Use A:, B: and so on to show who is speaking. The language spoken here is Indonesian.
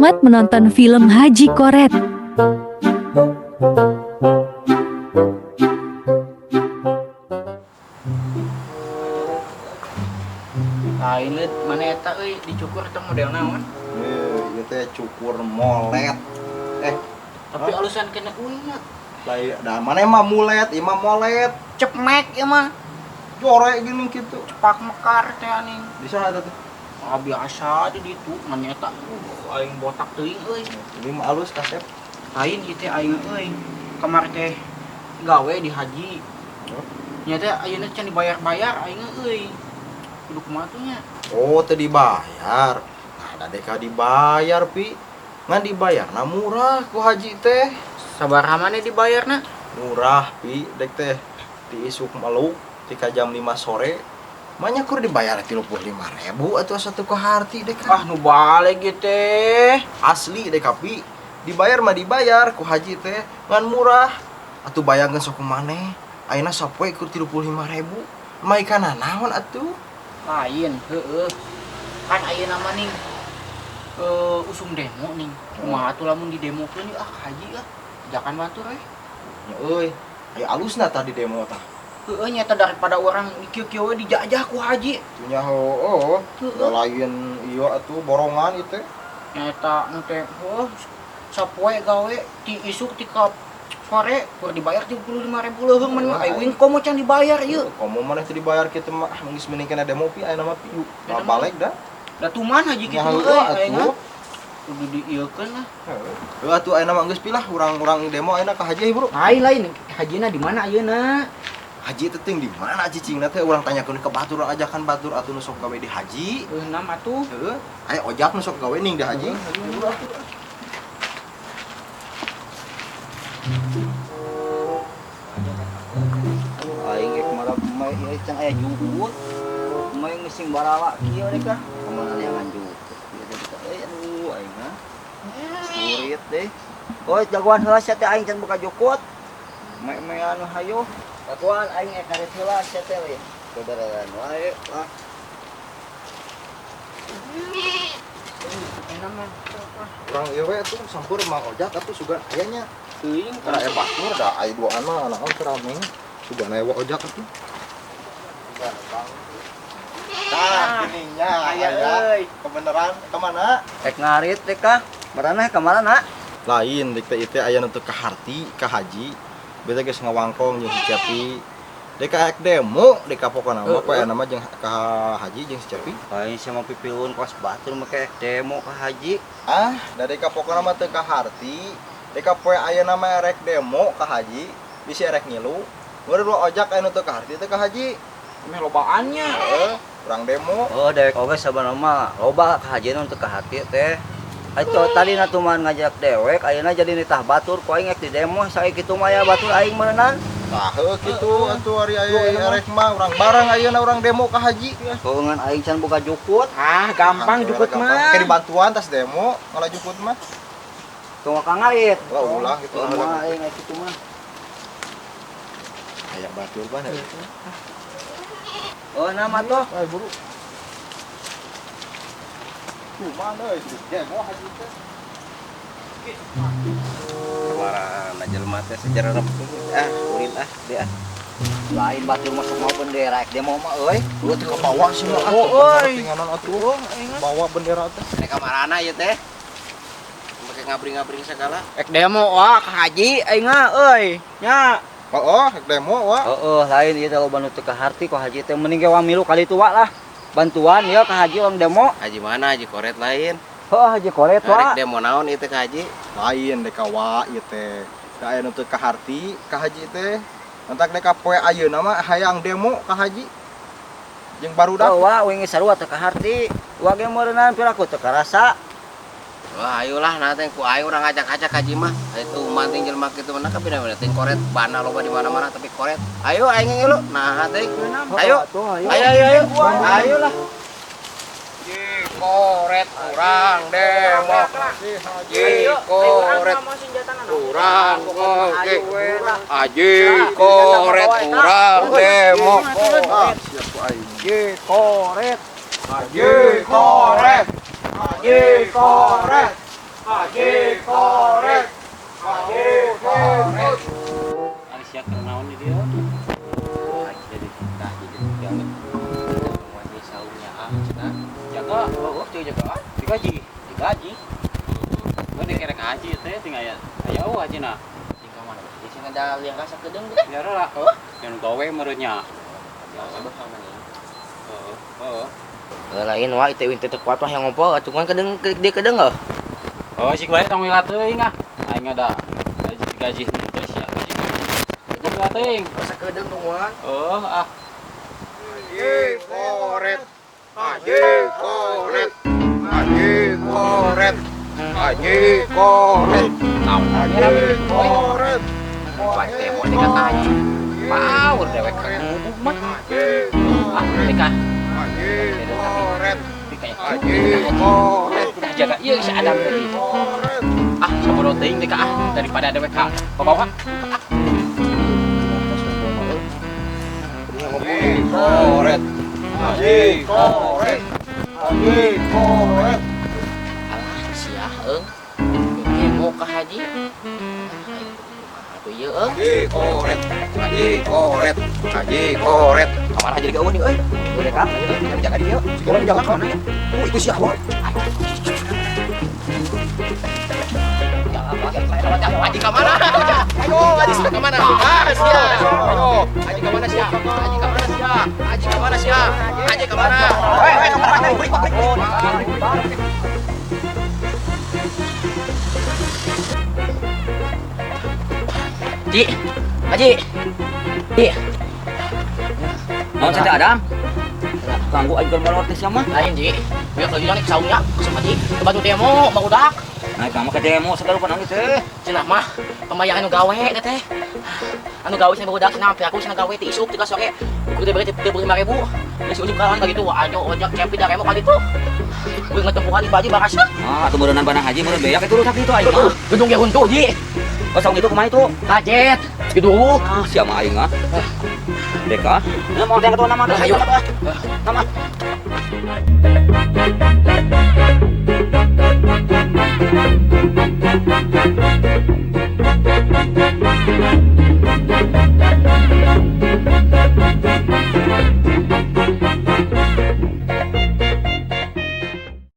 A: Selamat menonton film Haji Koret.
B: Lain mana eta euy dicukur teh model naon?
C: Ieu teh cukur molet.
B: Tapi alusan kena unya.
C: Lain da mana mah mulet, ieu mah molet.
B: Cepmek ya mah.
C: Jore gini kitu.
B: Cepak mekar teh aning.
C: Bisa ada tuh.
B: Ah biasa di ditu mana eta. Aing botak teuing euy.
C: Ini mah alus kasep.
B: Lain ieu teh aing euy. Kamari teh gawe di haji. Nya teh ayeuna can dibayar-bayar aing euy. Kudu kumaha tuh nya?
C: Oh, teu dibayar. Nah, deka dibayar, Pi. Ngan dibayarna murah ku haji teh.
B: Sabaraha maneh dibayarna?
C: Murah, Pi. Dek teh diisuk maluk tika jam 5 sore. Manya kur dibayar 35.000 atuh satu ku harti dek.
B: Ah nu balik ge teh.
C: Asli dek Pi. Dibayar mah dibayar ku haji teh ngan murah. Atuh bayangkeun sok kumaneh. Ayeuna sapoe kur 35.000. Mai kana naon atuh?
B: Lain, heueuh. Kan ayeuna mah ning usum demo ning. Kumaha atuh lamun didemokeun ieu haji jakan batur we.
C: Ya euy, aya alusna tadi demo tah.
B: Heueuh nyata daripada orang kieu-kieu we dijajah ku haji.
C: Nya heueuh, da lain ieu atuh borongan ieu teh.
B: Nyata nu teh sapoe gawe ti isuk ti ka sore kur dibayar 35.000 leuheung mun mah aing komo can dibayar ieu.
C: Komo maneh teu dibayar kitu mah geus mending kana demo pi ayeuna mah piu. Da balik da.
B: Da tuman haji kitu
C: Nya
B: euy
C: heueuh
B: ayeuna.
C: atuh.
B: Kudu diieukeun lah.
C: Heueuh atuh ayeuna mah geus pilah urang demo ayeuna ka haji bro.
B: Lain hajina di mana ayeuna?
C: Haji teh teuing di mana cicingna teh urang tanyakeun ke batur urang ajakan batur atuh nu sok gawe di haji.
B: Eunam atuh.
C: Heueuh, aya ojak nu sok gawe ning di haji.
D: Aing ek marap mai ieu can aya juhut. Mai ngising barawa kieu deh kah. Kemana neangan juhut. Aduh aing mah. Surit deh. Oh jagoan heula sia teh aing can buka jukut. Mai anu hayo. Jagoan aing ek karet heula sia teh we. Saudaraan wae lah.
B: Eunam mah.
C: Urang ieu we atuh sampur mang ojak atuh sugan aya nya.
B: Teuing
C: Karena aya batur da aya duaan mah naon kerameng. Sugan aya ojak atuh. Tah, gininya
B: aya
C: aya.
B: euy.
C: Kebeneran kemana?
D: Ek ngarit teh kah. Marana ka mana?
C: Lain dek teh itu aya nu teu kaharti ka haji. Beta geus ngawangkong jeung si Cepi. Dek ek demo dek pokona mah poe nama jeung ka haji jeung si Cepi.
D: Aing sama pipihun kos batur make ek demo ka haji.
C: Ah, da dek pokona mah teu kaharti. Dek poe ayeuna mah rek demo ka haji, bisi rek ngilu. Mun lu ojak aya nu teu kaharti teh ka haji.
B: Meh lobaannya.
C: Heeh, urang demo.
D: Oh dek oge sabanana mah loba ka haji nu teu ka hati teh. Ayo tadi na tuman ngajak dewek ayeuna jadi nitah batur ku aing ek di demo sae kitu mah ya batur aing meunang.
C: Tah heuh kitu atuh ari aya rek mah urang bareng ayeuna urang demo ka haji.
D: Kaungan aing can buka jukut.
B: Ah, gampang jukut mah.
C: Ke dibantuan tas demo ngala jukut mah.
D: Tunggu ka ngarit.
C: Lah ulah gitu.
D: Mah aing ek kitu mah.
C: Aya batur banget.
D: Oh nama tuh.
C: Ay buru. Mana itu? Demo haji teh.
D: Kemarin jelema teh sejarah ulit dia. Lain batur masuk mau bendera ek demo mah euy.
C: Lu teh bawa sih mah.
B: Oh, euy.
C: Tinganan atuh. Bawa bendera teh.
D: Nek ka marana ieu teh. Make ngabring-ngabring segala.
B: Ek demo wah ka haji aing mah euy. Nya
C: Oh, hek demo wa.
D: Heeh, lain ieu teh loba nu teu ka harti ku haji teh mending ge wamilu kali tua lah. Bantuan ya ka haji orang demo.
E: Haji mana? Haji koret lain.
D: Heuh haji koret
E: Rek
D: wa.
E: demo naon itu ke haji?
C: Lain dek wa ieu teh. Da aya nu teu kaharti ka haji teh. Entak dek poe ayeuna mah hayang demo ka haji. Jeung barudak.
D: Wa wingi sarua teu ka harti. Wa ge meureunan piraku teu karasa.
E: Wah, ayolah nanti ku ayo orang ajak-ajak haji mah. Itu manting jelema kitu mana kabina ting koret bana loba di mana-mana tapi koret. Ayo aing ngilu. Nah, teh. Ayo. Ayo. Ayolah. Ji koret urang demo. Ji koret urang oke. Aji koret urang demo.
C: Siap ku aing.
D: Ji koret.
C: Haji koret. Haji koret. Haji koret. Haji koret.
F: Ari sia keur naon di dieu?
E: Haji jadi kita jadi jamet. Semuanya saunya cenah.
F: Jaga,
E: Oh, teu jagaan.
F: digaji.
E: Digaji.
F: Mun dikerek haji teh tinggal aya wajina.
E: Tinggal mana? Di sini ada yang rasa kedeng deh.
F: Biar lah.
E: Oh.
F: Yang gawe merenya.
E: Sabah sama nih.
F: Heeh.
E: Lain wah itu teh kuat mah yang ngompol atuh kan kedeng dia kedeng heuh.
F: Oh, sik bae tong wilat teuing ah. Aing ada gaji teh sia gaji. Gaji wilat teuing.
E: Rasa kedeng tungguan.
F: Oh, ah.
C: Haji koret. Haji koret. Haji koret. Haji koret.
E: Naon
C: Haji koret.
E: Wah, teh mau dikatain. Power dewek ngubuk mah. Ah, mereka
C: Haji koret.
E: Haji
C: koret.
E: udah jaga ieu si Adam tadi.
C: Koret.
E: Ah, saboro teuing deh ah daripada dewek ka bawa.
C: Haji koret. Haji koret. Haji koret.
E: Alah sia eung. Mau ka haji. Atuh ieu eung.
C: Haji koret. Haji koret. Haji koret.
E: Kamana haji gaun euy. Udah ka, jaga dia.
C: Sekarang jalan kemana ya? Oh, itu siapa?
E: Haji ke mana? Ayo, Haji ke mana? Ah, sia. Ayo, Haji ke mana sia? Haji ke mana sia? Haji ke mana sia? Haji ke mana? Hei, ke mana? Break. Ji, Haji. Ji.
D: Mau saya Adam? Ganggu aing keur molor teh sia mah.
E: Lain, Ji. Biar lagi nih saungnya sama Haji. Bantu demo, barudak.
D: Nah, kamu ke demo segala panang teh.
E: Cenah mah pembayaran anu gawe teh. Anu gawe cenah barudak cenah aku cenah gawe ti isuk 3 sore. Ukur teh beri 35.000. Geus ujung kawan begitu aja ojek cepi da remo kali itu. Gue ngetempuhan di baju bakas.
D: Ah, atuh meureunnan Bana Haji meureun beak itu rusak itu aing mah.
E: Gedung dia runtuh, Ji.
D: Oh, saung itu kumaha itu?
E: Kajet. Gedung.
D: Ah, sia mah aing ah. Deka. Nah, mau teh ketua nama teh.
E: Ayo.
D: Nama.